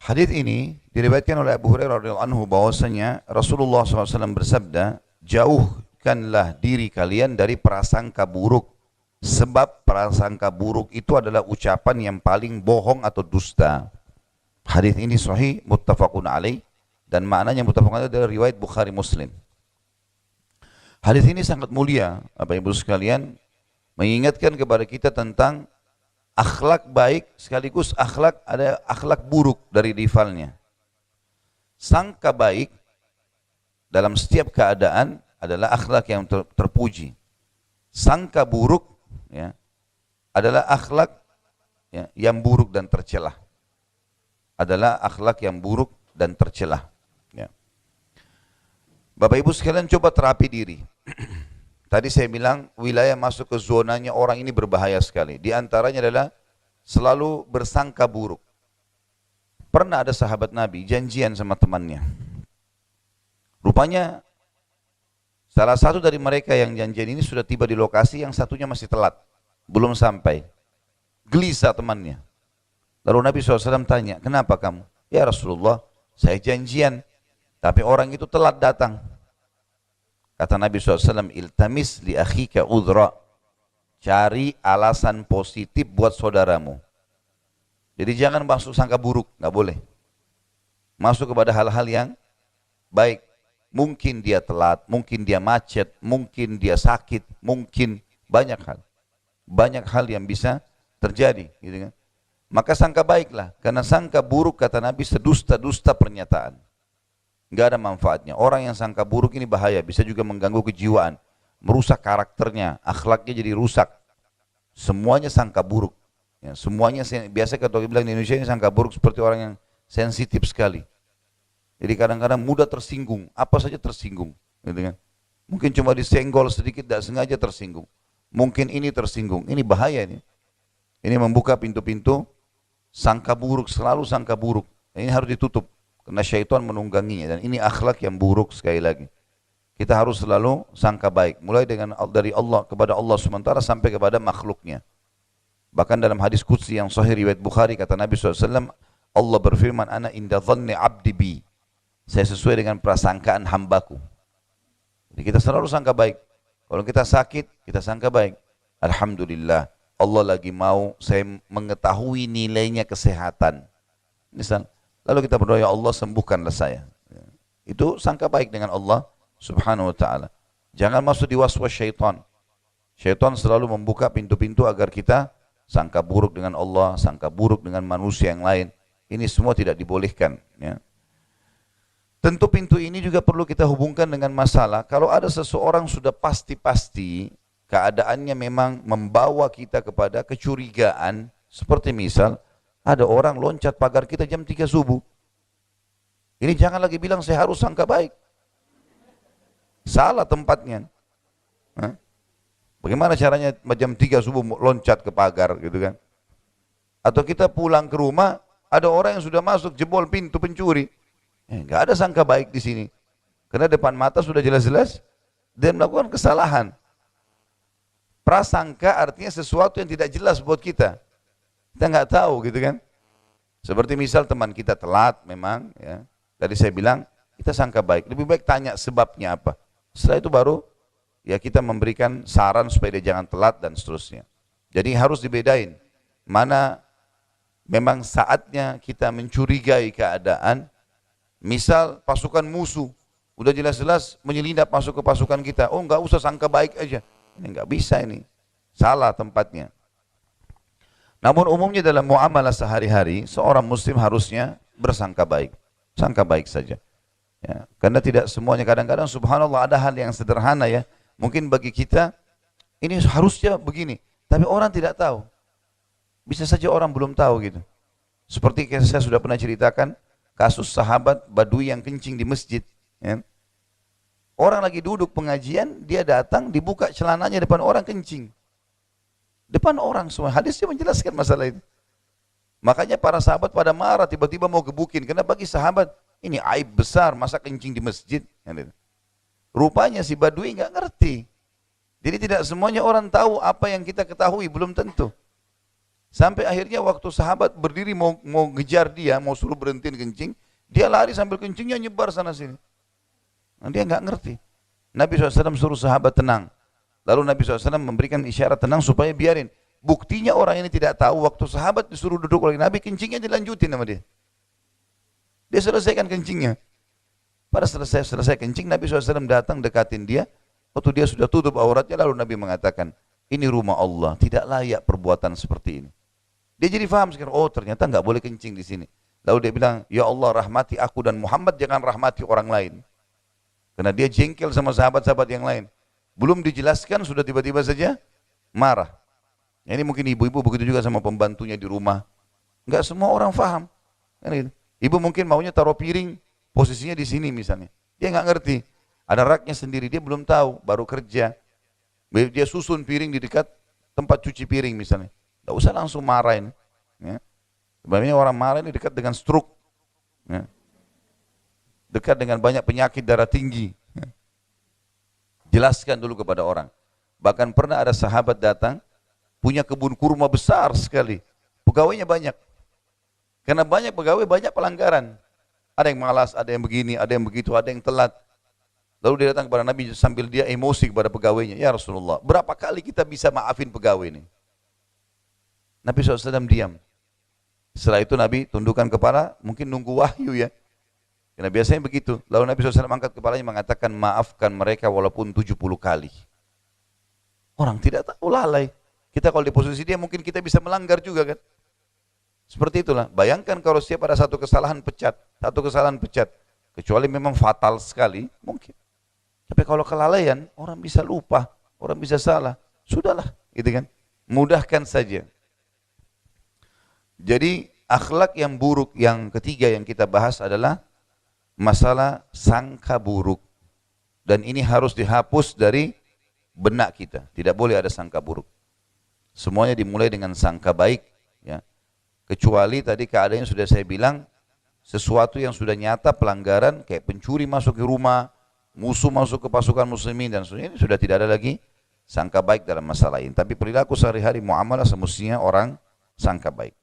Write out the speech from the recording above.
Hadits ini diriwayatkan oleh Abu Hurairah radhiyallahu anhu bahwasanya Rasulullah SAW bersabda, jauhkanlah diri kalian dari prasangka buruk, sebab prasangka buruk itu adalah ucapan yang paling bohong atau dusta. Hadits ini sahih muttafaqun alaih dan maknanya muttafaqun alaih adalah riwayat Bukhari Muslim. Hadits ini sangat mulia, Bapak Ibu sekalian, mengingatkan kepada kita tentang akhlak baik sekaligus ada akhlak buruk dari rivalnya. Sangka baik dalam setiap keadaan adalah akhlak yang terpuji. Sangka buruk ya, adalah akhlak ya, yang buruk dan tercelah. Adalah akhlak yang buruk dan tercelah. Ya. Bapak Ibu sekalian coba terapi diri. Tadi saya bilang wilayah masuk ke zonanya orang ini berbahaya sekali. Di antaranya adalah selalu bersangka buruk. Pernah ada sahabat Nabi janjian sama temannya. Rupanya salah satu dari mereka yang janjian ini sudah tiba di lokasi, yang satunya masih telat. Belum sampai. Gelisah temannya. Lalu Nabi SAW tanya, kenapa kamu? Ya Rasulullah, saya janjian, tapi orang itu telat datang. Kata Nabi SAW, iltamis li akhika udhra. Cari alasan positif buat saudaramu. Jadi jangan masuk sangka buruk, nggak boleh. Masuk kepada hal-hal yang baik. Mungkin dia telat, mungkin dia macet, mungkin dia sakit, mungkin banyak hal. Banyak hal yang bisa terjadi. Gitu kan? Maka sangka baiklah, karena sangka buruk kata Nabi sedusta-dusta pernyataan. Nggak ada manfaatnya. Orang yang sangka buruk ini bahaya, bisa juga mengganggu kejiwaan, merusak karakternya, akhlaknya jadi rusak. Semuanya sangka buruk. Ya, semuanya biasa kalau bilang di Indonesia ini sangka buruk seperti orang yang sensitif sekali. Jadi kadang-kadang mudah tersinggung, apa saja tersinggung, gitu kan? Mungkin cuma disenggol sedikit, tidak sengaja tersinggung. Mungkin ini tersinggung, ini bahaya ini. Ini membuka pintu-pintu sangka buruk, selalu sangka buruk. Ini harus ditutup. Karena syaitan menungganginya, dan ini akhlak yang buruk sekali lagi. Kita harus selalu sangka baik, mulai dari Allah kepada Allah SWT sampai kepada makhluknya. Bahkan dalam hadis qudsi yang sahih riwayat Bukhari kata Nabi SAW, Allah berfirman, ana inda dhanni abdi bi. Saya sesuai dengan prasangkaan hambaku. Jadi kita selalu sangka baik. Kalau kita sakit, kita sangka baik. Alhamdulillah, Allah lagi mau saya mengetahui nilainya kesehatan. Misal, lalu kita berdoa, ya Allah sembuhkanlah saya. Itu sangka baik dengan Allah Subhanahu wa ta'ala. Jangan masuk di waswas syaitan. Syaitan selalu membuka pintu-pintu agar kita sangka buruk dengan Allah, sangka buruk dengan manusia yang lain. Ini semua tidak dibolehkan. Ya. Tentu pintu ini juga perlu kita hubungkan dengan masalah. Kalau ada seseorang sudah pasti-pasti keadaannya memang membawa kita kepada kecurigaan. Seperti misal, ada orang loncat pagar kita jam 3 subuh. Ini jangan lagi bilang saya harus sangka baik. Salah tempatnya. Hah? Bagaimana caranya jam 3 subuh loncat ke pagar gitu kan? Atau kita pulang ke rumah, ada orang yang sudah masuk jebol pintu pencuri. Enggak ada sangka baik di sini. Karena depan mata sudah jelas-jelas dia melakukan kesalahan. Prasangka artinya sesuatu yang tidak jelas buat kita. Kita nggak tahu gitu kan. Seperti misal teman kita telat memang ya. Tadi saya bilang kita sangka baik. Lebih baik tanya sebabnya apa. Setelah itu baru ya kita memberikan saran supaya dia jangan telat dan seterusnya. Jadi harus dibedain. Mana memang saatnya kita mencurigai keadaan. Misal pasukan musuh. Udah jelas-jelas menyelinap masuk ke pasukan kita. Oh nggak usah sangka baik aja. Ini nggak bisa ini. Salah tempatnya. Namun umumnya dalam muamalah sehari-hari, seorang muslim harusnya bersangka baik. Sangka baik saja. Ya, karena tidak semuanya, kadang-kadang subhanallah ada hal yang sederhana ya. Mungkin bagi kita, ini harusnya begini. Tapi orang tidak tahu. Bisa saja orang belum tahu gitu. Seperti saya sudah pernah ceritakan, kasus sahabat Badui yang kencing di masjid. Ya. Orang lagi duduk pengajian, dia datang, dibuka celananya depan orang kencing. Depan orang semua, hadisnya menjelaskan masalah itu. Makanya para sahabat pada marah, tiba-tiba mau gebukin. Karena bagi sahabat, ini aib besar, masa kencing di masjid. Rupanya si Badui nggak ngerti. Jadi tidak semuanya orang tahu apa yang kita ketahui, belum tentu. Sampai akhirnya waktu sahabat berdiri mau ngejar dia, mau suruh berhentiin kencing, dia lari sambil kencingnya nyebar sana sini. Nah, dia nggak ngerti. Nabi SAW suruh sahabat tenang. Lalu Nabi SAW memberikan isyarat tenang supaya biarin. Buktinya orang ini tidak tahu waktu sahabat disuruh duduk oleh Nabi, kencingnya dilanjutin sama dia. Dia selesaikan kencingnya. Pada selesai kencing, Nabi SAW datang dekatin dia. Waktu dia sudah tutup auratnya, lalu Nabi mengatakan, ini rumah Allah, tidak layak perbuatan seperti ini. Dia jadi faham sekarang, oh ternyata nggak boleh kencing di sini. Lalu dia bilang, ya Allah rahmati aku dan Muhammad, jangan rahmati orang lain. Karena dia jengkel sama sahabat-sahabat yang lain. Belum dijelaskan, sudah tiba-tiba saja marah. Ini mungkin ibu-ibu begitu juga sama pembantunya di rumah. Nggak semua orang faham. Ibu mungkin maunya taruh piring, posisinya di sini misalnya. Dia nggak ngerti. Ada raknya sendiri, dia belum tahu, baru kerja. Dia susun piring di dekat tempat cuci piring misalnya. Tidak usah langsung marahin. Ya. Sebenarnya orang marah ini dekat dengan stroke. Ya. Dekat dengan banyak penyakit darah tinggi. Ya. Jelaskan dulu kepada orang. Bahkan pernah ada sahabat datang, punya kebun kurma besar sekali. Pegawainya banyak. Karena banyak pegawai, banyak pelanggaran. Ada yang malas, ada yang begini, ada yang begitu, ada yang telat. Lalu dia datang kepada Nabi sambil dia emosi kepada pegawainya. Ya Rasulullah, berapa kali kita bisa maafin pegawai ini? Nabi SAW diam. Setelah itu Nabi tundukkan kepala, mungkin nunggu wahyu ya. Karena biasanya begitu. Lalu Nabi SAW angkat kepalanya mengatakan, maafkan mereka walaupun 70 kali. Orang tidak tahu, lalai. Kita kalau di posisi dia mungkin kita bisa melanggar juga kan. Seperti itulah. Bayangkan kalau siapa ada satu kesalahan pecat. Kecuali memang fatal sekali, mungkin. Tapi kalau kelalaian, orang bisa lupa, orang bisa salah. Sudahlah, gitu kan. Mudahkan saja. Jadi akhlak yang buruk yang ketiga yang kita bahas adalah masalah sangka buruk. Dan ini harus dihapus dari benak kita. Tidak boleh ada sangka buruk. Semuanya dimulai dengan sangka baik. Ya. Kecuali tadi keadaannya sudah saya bilang, sesuatu yang sudah nyata pelanggaran, kayak pencuri masuk ke rumah, musuh masuk ke pasukan muslimin dan sebagainya, sudah tidak ada lagi sangka baik dalam masalah ini. Tapi perilaku sehari-hari muamalah semestinya orang sangka baik.